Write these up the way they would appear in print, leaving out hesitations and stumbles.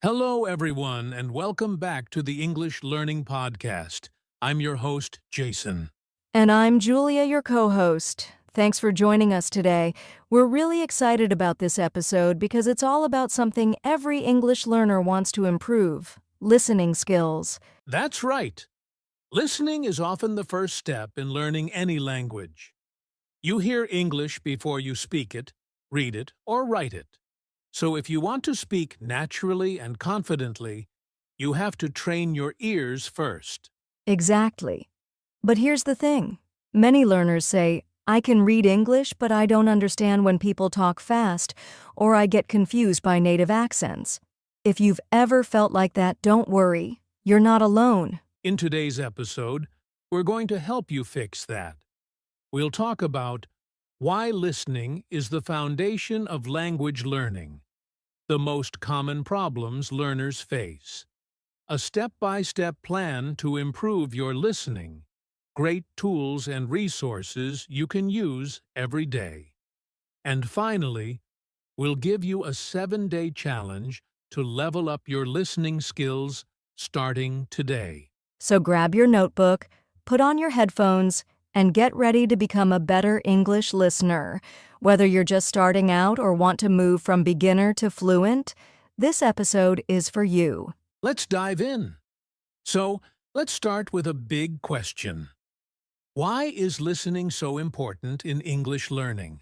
Hello, everyone, and welcome back to the English Learning Podcast. I'm your host, Jason. And I'm Julia, your co-host. Thanks for joining us today. We're really excited about this episode because it's all about something every English learner wants to improve: listening skills. That's right. Listening is often the first step in learning any language. You hear English before you speak it, read it, or write it. So if you want to speak naturally and confidently, you have to train your ears first. Exactly. But here's the thing. Many learners say, I can read English, but I don't understand when people talk fast, or I get confused by native accents. If you've ever felt like that, don't worry. You're not alone. In today's episode, we're going to help you fix that. We'll talk about why listening is the foundation of language learning, the most common problems learners face, a step-by-step plan to improve your listening, great tools and resources you can use every day. And finally, we'll give you a 7-day challenge to level up your listening skills starting today. So grab your notebook, put on your headphones, and get ready to become a better English listener. Whether you're just starting out or want to move from beginner to fluent, this episode is for you. Let's dive in. So, let's start with a big question. Why is listening so important in English learning?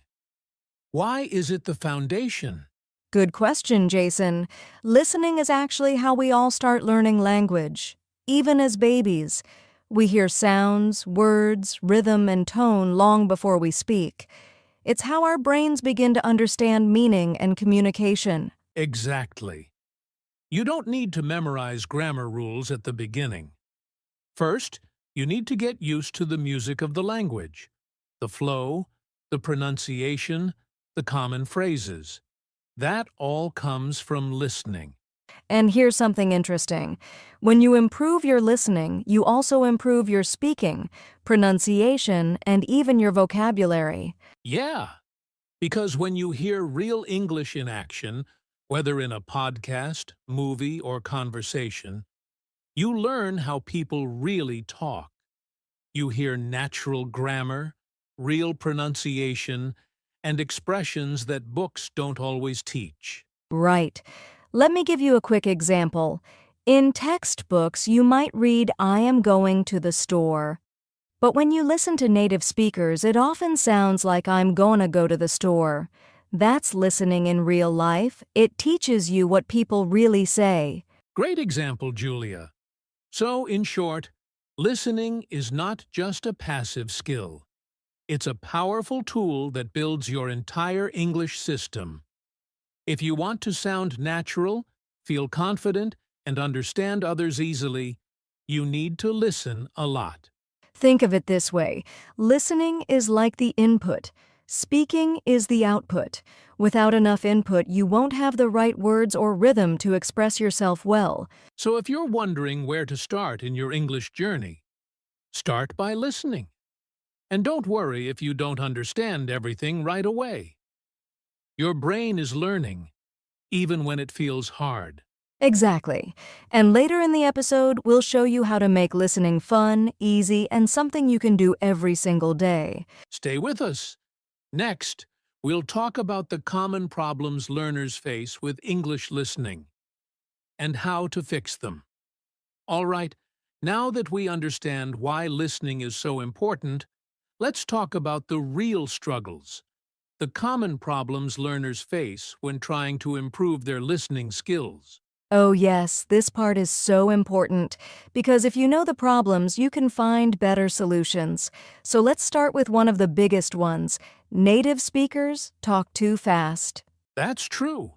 Why is it the foundation? Good question, Jason. Listening is actually how we all start learning language. Even as babies, we hear sounds, words, rhythm, and tone long before we speak. It's how our brains begin to understand meaning and communication. Exactly. You don't need to memorize grammar rules at the beginning. First, you need to get used to the music of the language, the flow, the pronunciation, the common phrases. That all comes from listening. And here's something interesting. When you improve your listening, you also improve your speaking, pronunciation, and even your vocabulary. Yeah, because when you hear real English in action, whether in a podcast, movie, or conversation, you learn how people really talk. You hear natural grammar, real pronunciation, and expressions that books don't always teach. Right. Let me give you a quick example. In textbooks, you might read, I am going to the store. But when you listen to native speakers, it often sounds like I'm gonna go to the store. That's listening in real life. It teaches you what people really say. Great example, Julia. So, in short, listening is not just a passive skill. It's a powerful tool that builds your entire English system. If you want to sound natural, feel confident, and understand others easily, you need to listen a lot. Think of it this way. Listening is like the input. Speaking is the output. Without enough input, you won't have the right words or rhythm to express yourself well. So if you're wondering where to start in your English journey, start by listening. And don't worry if you don't understand everything right away. Your brain is learning, even when it feels hard. Exactly. And later in the episode, we'll show you how to make listening fun, easy, and something you can do every single day. Stay with us. Next, we'll talk about the common problems learners face with English listening and how to fix them. All right, now that we understand why listening is so important, let's talk about the real struggles, the common problems learners face when trying to improve their listening skills. Oh yes, this part is so important, because if you know the problems, you can find better solutions. So let's start with one of the biggest ones. Native speakers talk too fast. That's true.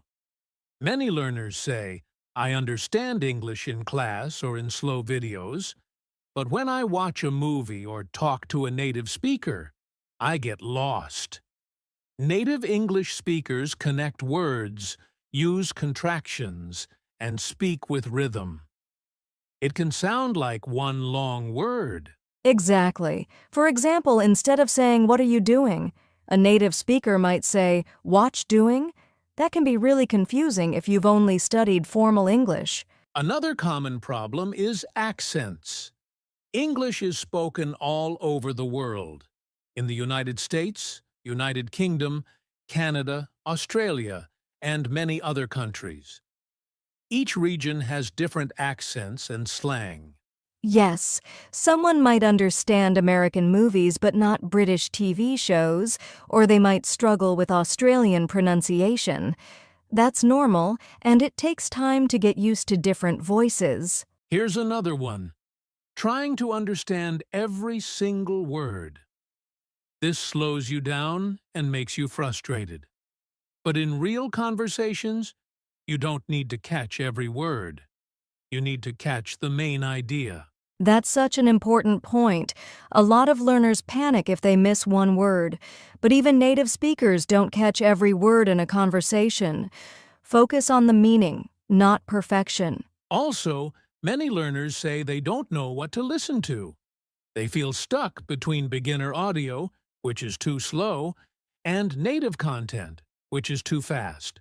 Many learners say, I understand English in class or in slow videos, but when I watch a movie or talk to a native speaker, I get lost. Native English speakers connect words, use contractions, and speak with rhythm. It can sound like one long word. Exactly. For example, instead of saying, "What are you doing?" a native speaker might say, "Watch doing." That can be really confusing if you've only studied formal English. Another common problem is accents. English is spoken all over the world. In the United States, United Kingdom, Canada, Australia, and many other countries. Each region has different accents and slang. Yes, someone might understand American movies but not British TV shows, or they might struggle with Australian pronunciation. That's normal, and it takes time to get used to different voices. Here's another one. Trying to understand every single word. This slows you down and makes you frustrated. But in real conversations, you don't need to catch every word. You need to catch the main idea. That's such an important point. A lot of learners panic if they miss one word, but even native speakers don't catch every word in a conversation. Focus on the meaning, not perfection. Also, many learners say they don't know what to listen to. They feel stuck between beginner audio, which is too slow, and native content, which is too fast.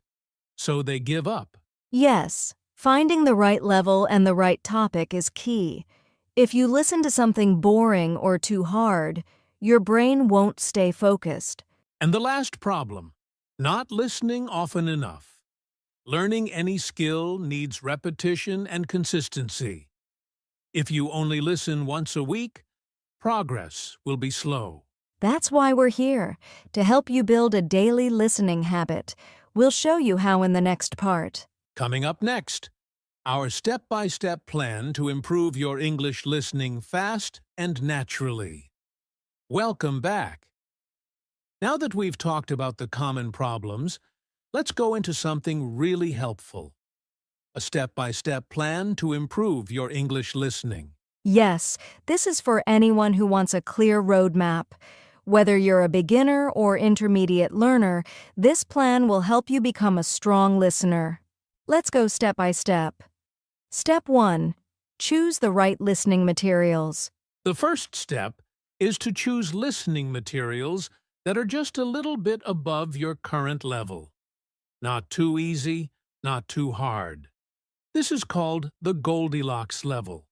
So they give up. Yes, finding the right level and the right topic is key. If you listen to something boring or too hard, your brain won't stay focused. And the last problem, not listening often enough. Learning any skill needs repetition and consistency. If you only listen once a week, progress will be slow. That's why we're here, to help you build a daily listening habit. We'll show you how in the next part. Coming up next, our step-by-step plan to improve your English listening fast and naturally. Welcome back. Now that we've talked about the common problems, let's go into something really helpful. A step-by-step plan to improve your English listening. Yes, this is for anyone who wants a clear roadmap. Whether you're a beginner or intermediate learner, this plan will help you become a strong listener. Let's go step by step. Step 1. Choose the right listening materials. The first step is to choose listening materials that are just a little bit above your current level. Not too easy, not too hard. This is called the Goldilocks level.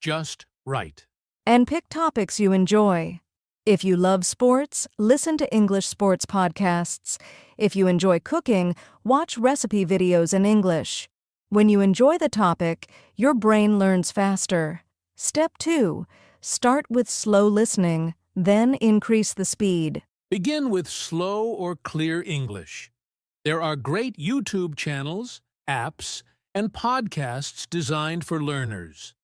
Just right. And pick topics you enjoy. If you love sports, listen to English sports podcasts. If you enjoy cooking, watch recipe videos in English. When you enjoy the topic, your brain learns faster. Step 2. Start with slow listening, then increase the speed. Begin with slow or clear English. There are great YouTube channels, apps, and podcasts designed for learners.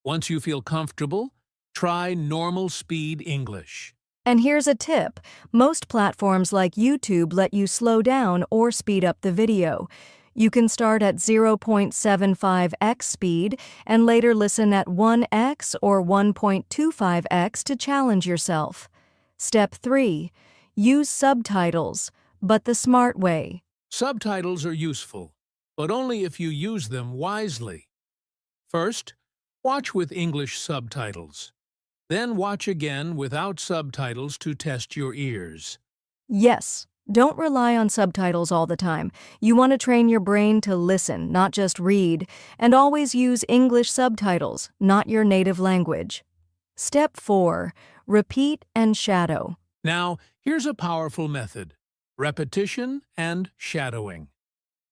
Once you feel comfortable, try normal speed English. And here's a tip. Most platforms like YouTube let you slow down or speed up the video. You can start at 0.75x speed and later listen at 1x or 1.25x to challenge yourself. Step 3. Use subtitles, but the smart way. Subtitles are useful, but only if you use them wisely. First, watch with English subtitles. Then watch again without subtitles to test your ears. Yes, don't rely on subtitles all the time. You want to train your brain to listen, not just read, and always use English subtitles, not your native language. Step 4. Repeat and shadow. Now, here's a powerful method: repetition and shadowing.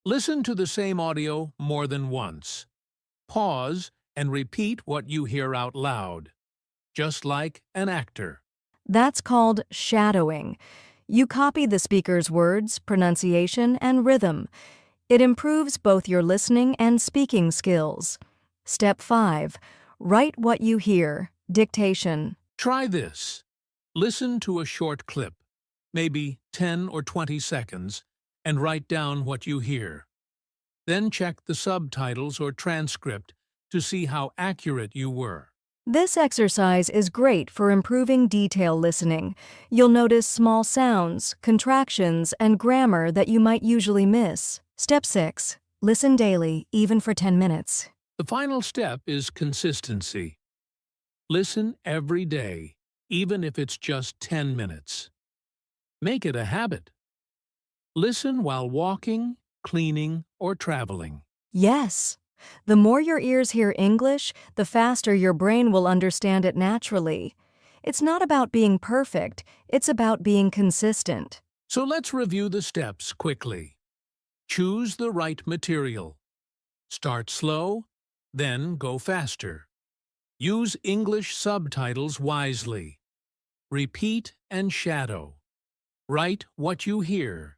Listen to the same audio more than once. Pause and repeat what you hear out loud, just like an actor. That's called shadowing. You copy the speaker's words, pronunciation, and rhythm. It improves both your listening and speaking skills. Step 5. Write what you hear. Dictation. Try this. Listen to a short clip, maybe 10 or 20 seconds, and write down what you hear. Then check the subtitles or transcript to see how accurate you were. This exercise is great for improving detail listening. You'll notice small sounds, contractions, and grammar that you might usually miss. Step 6. Listen daily, even for 10 minutes. The final step is consistency. Listen every day, even if it's just 10 minutes. Make it a habit. Listen while walking, cleaning, or traveling. Yes. The more your ears hear English, the faster your brain will understand it naturally. It's not about being perfect, it's about being consistent. So let's review the steps quickly. Choose the right material. Start slow, then go faster. Use English subtitles wisely. Repeat and shadow. Write what you hear.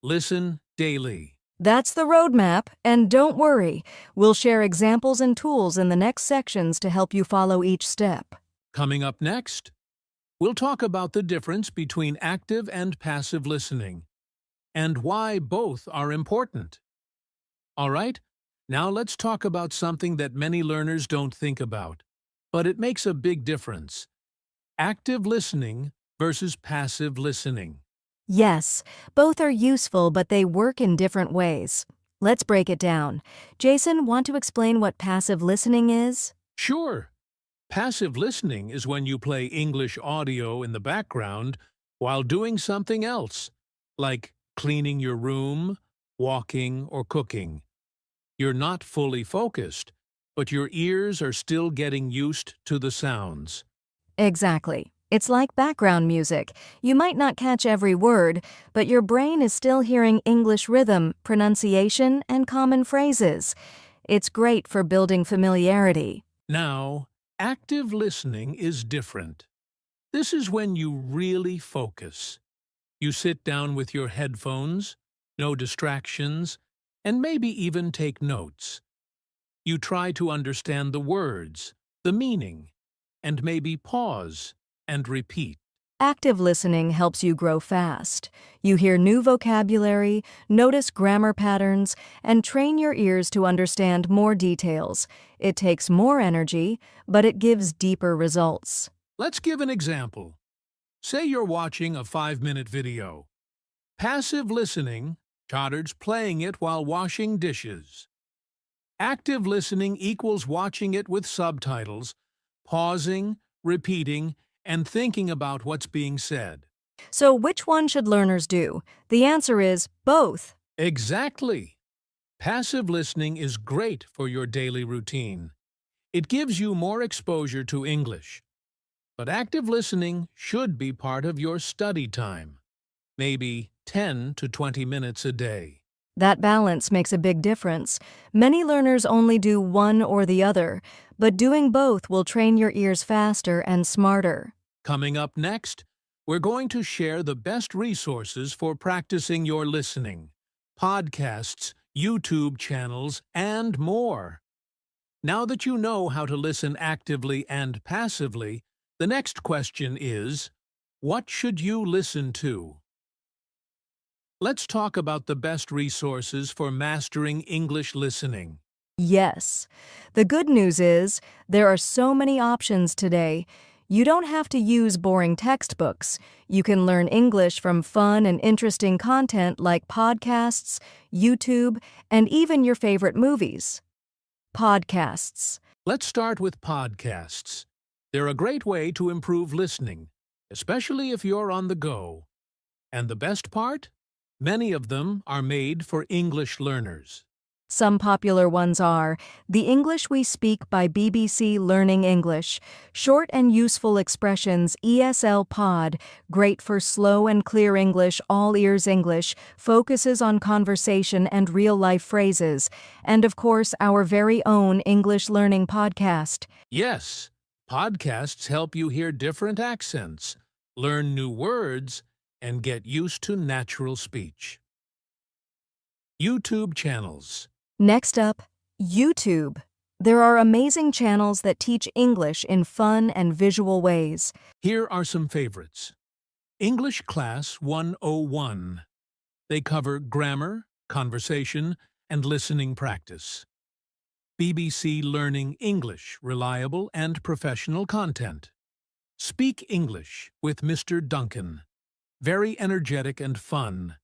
Listen daily. That's the roadmap, and don't worry, we'll share examples and tools in the next sections to help you follow each step. Coming up next, we'll talk about the difference between active and passive listening and why both are important. All right, now let's talk about something that many learners don't think about, but it makes a big difference. Active listening versus passive listening. Yes, both are useful, but they work in different ways. Let's break it down. Jason, want to explain what passive listening is? Sure. Passive listening is when you play English audio in the background while doing something else, like cleaning your room, walking, or cooking. You're not fully focused, but your ears are still getting used to the sounds. Exactly. It's like background music. You might not catch every word, but your brain is still hearing English rhythm, pronunciation, and common phrases. It's great for building familiarity. Now, active listening is different. This is when you really focus. You sit down with your headphones, no distractions, and maybe even take notes. You try to understand the words, the meaning, and maybe pause and repeat. Active listening helps you grow fast. You hear new vocabulary, notice grammar patterns, and train your ears to understand more details. It takes more energy, but it gives deeper results. Let's give an example. Say you're watching a 5-minute video. Passive listening, Chotard's playing it while washing dishes. Active listening equals watching it with subtitles, pausing, repeating, and thinking about what's being said. So which one should learners do? The answer is both. Exactly. Passive listening is great for your daily routine. It gives you more exposure to English. But active listening should be part of your study time, maybe 10 to 20 minutes a day. That balance makes a big difference. Many learners only do one or the other, but doing both will train your ears faster and smarter. Coming up next, we're going to share the best resources for practicing your listening, podcasts, YouTube channels, and more. Now that you know how to listen actively and passively, the next question is, what should you listen to? Let's talk about the best resources for mastering English listening. Yes. The good news is, there are so many options today. You don't have to use boring textbooks. You can learn English from fun and interesting content like podcasts, YouTube, and even your favorite movies. Podcasts. Let's start with podcasts. They're a great way to improve listening, especially if you're on the go. And the best part? Many of them are made for English learners. Some popular ones are The English We Speak by BBC Learning English, Short and Useful Expressions ESL Pod, great for slow and clear English, all ears English, focuses on conversation and real-life phrases, and of course our very own English Learning Podcast. Yes, podcasts help you hear different accents, learn new words, and get used to natural speech. YouTube channels. Next up, YouTube. There are amazing channels that teach English in fun and visual ways. Here are some favorites. English Class 101. They cover grammar, conversation, and listening practice. BBC Learning English, reliable and professional content. Speak English with Mr. Duncan. Very energetic and fun.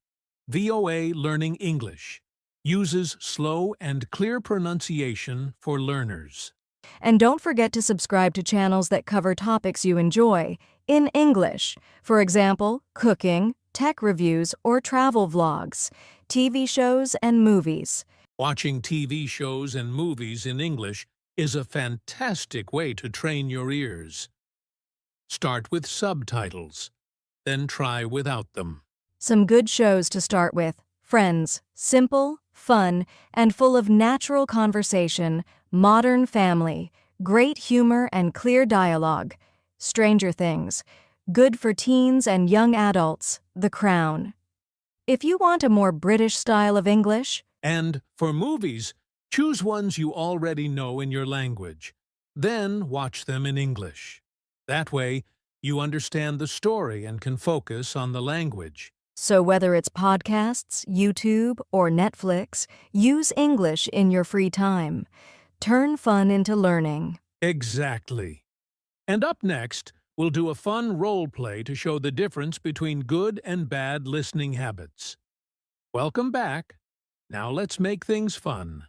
VOA Learning English. Uses slow and clear pronunciation for learners. And don't forget to subscribe to channels that cover topics you enjoy in English. For example, cooking, tech reviews or travel vlogs, TV shows and movies. Watching TV shows and movies in English is a fantastic way to train your ears. Start with subtitles, then try without them. Some good shows to start with: Friends, simple, fun, and full of natural conversation. Modern Family, great humor and clear dialogue. Stranger Things, good for teens and young adults. The Crown. If you want a more British style of English, And for movies, choose ones you already know in your language. Then watch them in English. That way, you understand the story and can focus on the language. so whether it's podcasts, YouTube, or Netflix, use English in your free time. Turn fun into learning. Exactly. And up next, we'll do a fun role play to show the difference between good and bad listening habits. Welcome back. Now let's make things fun.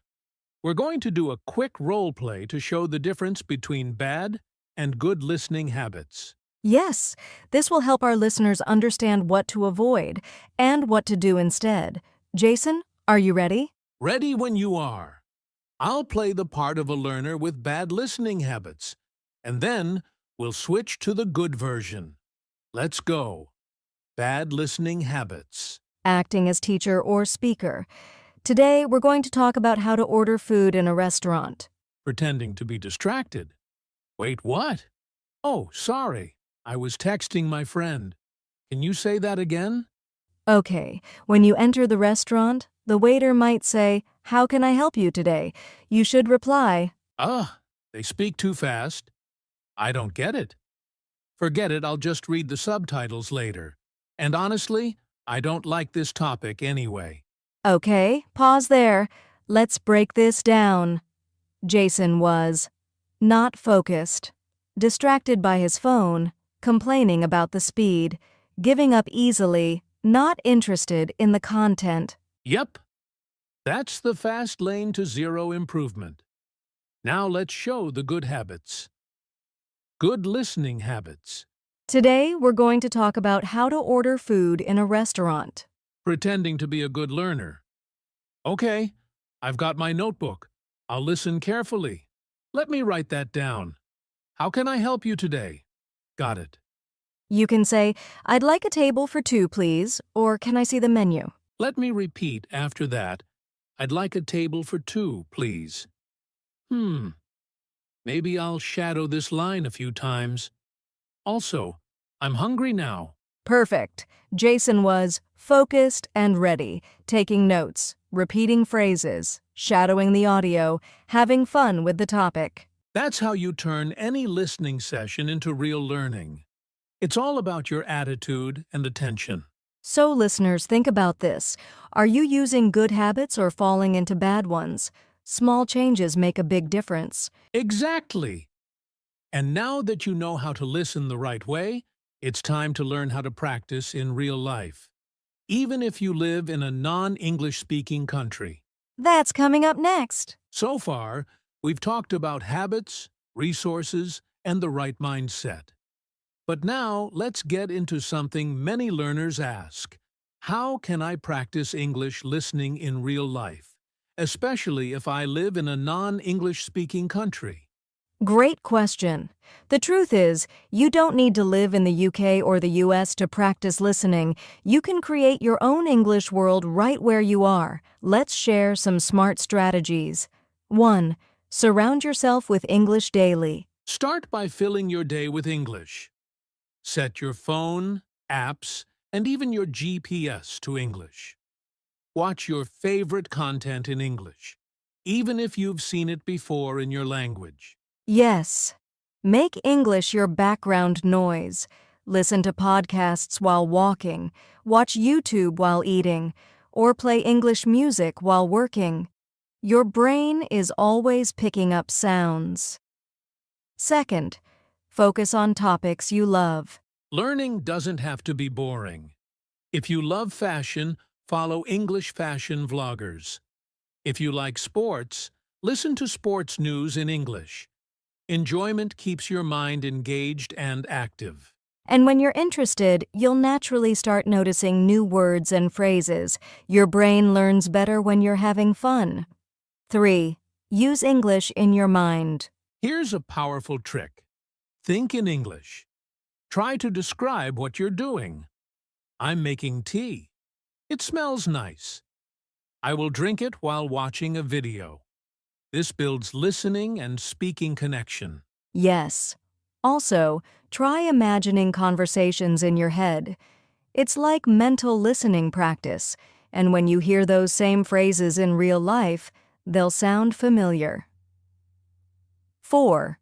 We're going to do a quick role play to show the difference between bad and good listening habits. Yes, this will help our listeners understand what to avoid and what to do instead. Jason, are you ready? Ready when you are. I'll play the part of a learner with bad listening habits, and then we'll switch to the good version. Let's go. Bad listening habits. Acting as teacher or speaker. Today, we're going to talk about how to order food in a restaurant. Pretending to be distracted. Wait, what? Oh, sorry. I was texting my friend. Can you say that again? Okay, when you enter the restaurant, the waiter might say, "How can I help you today?" You should reply, They speak too fast. I don't get it. Forget it, I'll just read the subtitles later. And honestly, I don't like this topic anyway. "Okay, pause there. Let's break this down." Jason was not focused, distracted by his phone, complaining about the speed, giving up easily, not interested in the content. Yep, that's the fast lane to zero improvement. Now let's show the good habits. Good listening habits. Today, we're going to talk about how to order food in a restaurant. Pretending to be a good learner. Okay, I've got my notebook. I'll listen carefully. Let me write that down. How can I help you today? Got it. You can say, "I'd like a table for two, please," or "Can I see the menu?" Let me repeat after that. I'd like a table for two, please. Maybe I'll shadow this line a few times. Also, I'm hungry now. Perfect. Jason was focused and ready, taking notes, repeating phrases, shadowing the audio, having fun with the topic. That's how you turn any listening session into real learning. It's all about your attitude and attention. So, listeners, think about this. Are you using good habits or falling into bad ones? Small changes make a big difference. Exactly. And now that you know how to listen the right way, it's time to learn how to practice in real life, even if you live in a non-English speaking country. That's coming up next. So far, we've talked about habits, resources, and the right mindset. But now let's get into something many learners ask. How can I practice English listening in real life, especially if I live in a non-English speaking country? Great question. The truth is, you don't need to live in the UK or the US to practice listening. You can create your own English world right where you are. Let's share some smart strategies. 1. Surround yourself with English daily. Start by filling your day with English. Set your phone, apps, and even your GPS to English. Watch your favorite content in English, even if you've seen it before in your language. Yes. Make English your background noise. Listen to podcasts while walking, watch YouTube while eating, or play English music while working. Your brain is always picking up sounds. 2. Focus on topics you love. Learning doesn't have to be boring. If you love fashion, follow English fashion vloggers. If you like sports, listen to sports news in English. Enjoyment keeps your mind engaged and active. And when you're interested, you'll naturally start noticing new words and phrases. Your brain learns better when you're having fun. 3. Use English in your mind. Here's a powerful trick. Think in English. Try to describe what you're doing. I'm making tea. It smells nice. I will drink it while watching a video. This builds listening and speaking connection. Yes. Also, try imagining conversations in your head. It's like mental listening practice, and when you hear those same phrases in real life, they'll sound familiar. 4.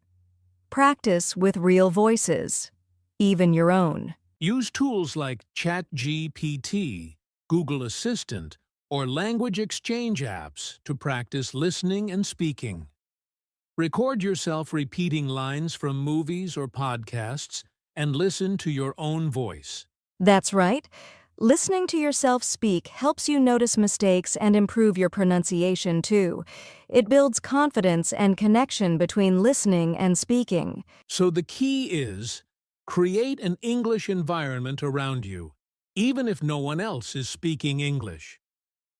Practice with real voices, even your own. Use tools like ChatGPT, Google Assistant, or language exchange apps to practice listening and speaking. Record yourself repeating lines from movies or podcasts and listen to your own voice. That's right. Listening to yourself speak helps you notice mistakes and improve your pronunciation too. It builds confidence and connection between listening and speaking. So the key is, create an English environment around you, even if no one else is speaking English.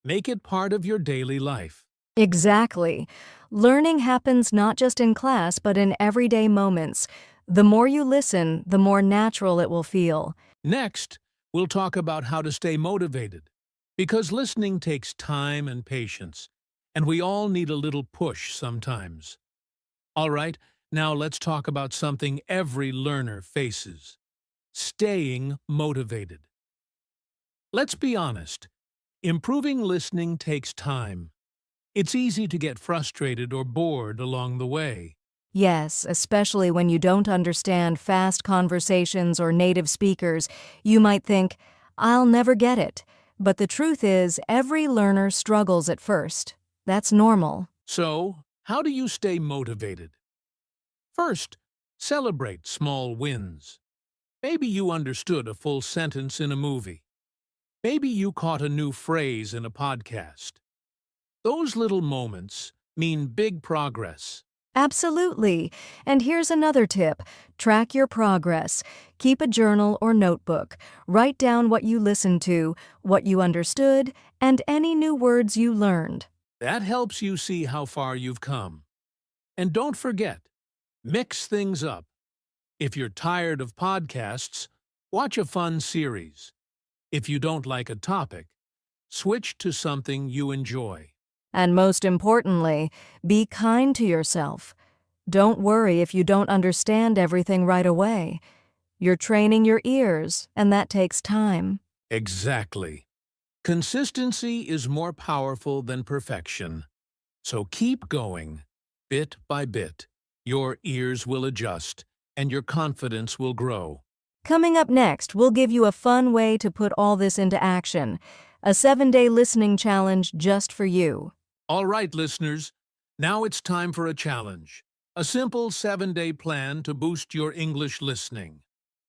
Make it part of your daily life. Exactly. Learning happens not just in class but in everyday moments. The more you listen, the more natural it will feel. Next, we'll talk about how to stay motivated, because listening takes time and patience, and we all need a little push sometimes. All right, now let's talk about something every learner faces: staying motivated. Let's be honest, improving listening takes time. It's easy to get frustrated or bored along the way. Yes, especially when you don't understand fast conversations or native speakers, you might think, I'll never get it. But the truth is, every learner struggles at first. That's normal. So, how do you stay motivated? First, celebrate small wins. Maybe you understood a full sentence in a movie. Maybe you caught a new phrase in a podcast. Those little moments mean big progress. Absolutely. And here's another tip. Track your progress. Keep a journal or notebook. Write down what you listened to, what you understood, and any new words you learned. That helps you see how far you've come. And don't forget, mix things up. If you're tired of podcasts, watch a fun series. If you don't like a topic, switch to something you enjoy. And most importantly, be kind to yourself. Don't worry if you don't understand everything right away. You're training your ears, and that takes time. Exactly. Consistency is more powerful than perfection. So keep going, bit by bit. Your ears will adjust, and your confidence will grow. Coming up next, we'll give you a fun way to put all this into action. A 7-day listening challenge just for you. All right, listeners, now it's time for a challenge. A simple 7-day plan to boost your English listening.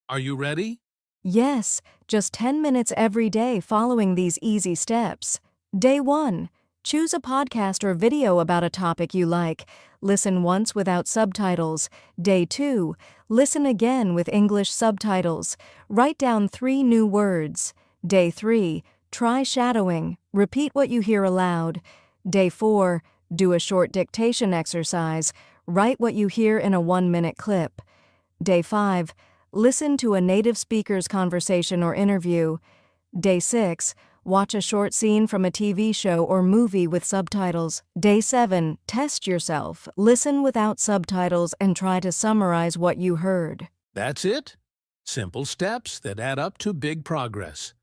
Are you ready? Yes, just 10 minutes every day following these easy steps. Day 1. Choose a podcast or video about a topic you like. Listen once without subtitles. Day 2. Listen again with English subtitles. Write down 3 new words. Day 3. Try shadowing. Repeat what you hear aloud. Day 4. Do a short dictation exercise. Write what you hear in a 1-minute clip. Day 5. Listen to a native speaker's conversation or interview. Day 6. Watch a short scene from a TV show or movie with subtitles. Day 7. Test yourself. Listen without subtitles and try to summarize what you heard. That's it. Simple steps that add up to big progress.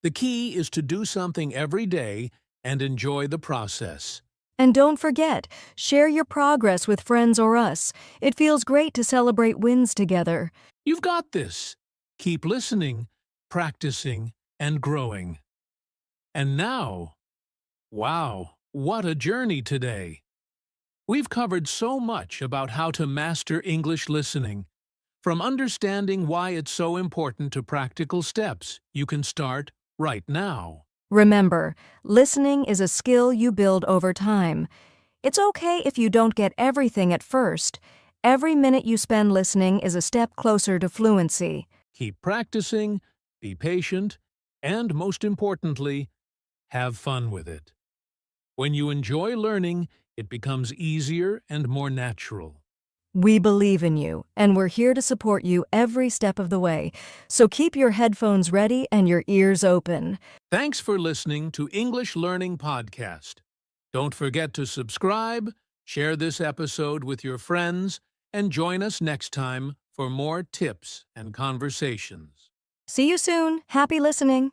The key is to do something every day and enjoy the process. And don't forget, share your progress with friends or us. It feels great to celebrate wins together. You've got this. Keep listening, practicing, and growing. And now, wow, what a journey today. We've covered so much about how to master English listening. From understanding why it's so important to practical steps you can start right now. Remember, listening is a skill you build over time. It's okay if you don't get everything at first. Every minute you spend listening is a step closer to fluency. Keep practicing, be patient, and most importantly, have fun with it. When you enjoy learning, it becomes easier and more natural. We believe in you, and we're here to support you every step of the way. So keep your headphones ready and your ears open. Thanks for listening to English Learning Podcast. Don't forget to subscribe, share this episode with your friends, and join us next time for more tips and conversations. See you soon. Happy listening.